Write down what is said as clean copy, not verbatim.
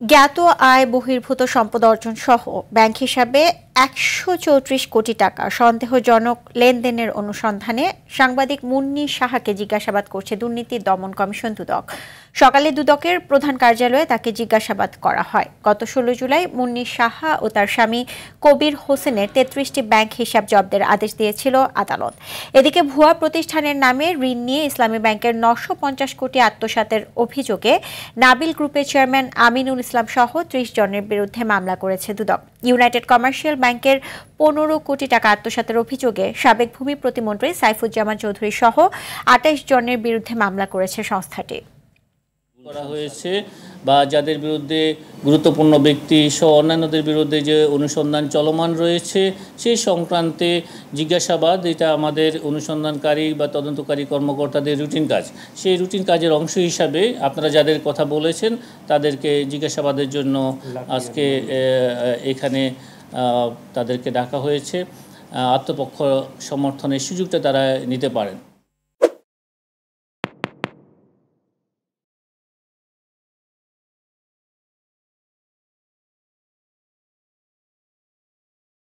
জ্ঞাত আয় বহির্ভূত সম্পদ অর্জন সহ ব্যাংক হিসাবে ১৩৪ কোটি টাকা সন্দেহজনক লেনদেনের অনুসন্ধানে সাংবাদিক মুন্নী সাহাকে জিজ্ঞাসাবাদ করছে দুর্নীতি দমন কমিশন দুদক। সকালে দুদকের প্রধান কার্যালয়ে তাকে জিজ্ঞাসাবাদ করা হয়। গত ১৬ জুলাই মুন্নী সাহা ও তার স্বামী কবির হোসেনের ৩৩টি ব্যাংক হিসাব জব্দের আদেশ দিয়েছিল আদালত। এদিকে ভুয়া প্রতিষ্ঠানের নামে ঋণ নিয়ে ইসলামী ব্যাংকের ৯৫০ কোটি আত্মসাতের অভিযোগে নাবিল গ্রুপের চেয়ারম্যান আমিনুল ইসলাম সহ ৩০ জনের বিরুদ্ধে মামলা করেছে দুদক। ইউনাইটেড কমার্শিয়াল ব্যাংকের ১৫ কোটি টাকা আত্মসাতের অভিযোগে সাবেক ভূমি প্রতিমন্ত্রী সাইফুজ্জামান চৌধুরী সহ ২৮ জনের বিরুদ্ধে মামলা করেছে সংস্থাটি। করা হয়েছে বা যাদের বিরুদ্ধে গুরুত্বপূর্ণ ব্যক্তি সহ অন্যান্যদের বিরুদ্ধে যে অনুসন্ধান চলমান রয়েছে সেই সংক্রান্তে জিজ্ঞাসাবাদ, এটা আমাদের অনুসন্ধানকারী বা তদন্তকারী কর্মকর্তাদের রুটিন কাজ। সেই রুটিন কাজের অংশ হিসাবে আপনারা যাদের কথা বলেছেন তাদেরকে জিজ্ঞাসাবাদের জন্য আজকে এখানে তাদেরকে ডাকা হয়েছে। আত্মপক্ষ সমর্থনের সুযোগটা তারা নিতে পারেন।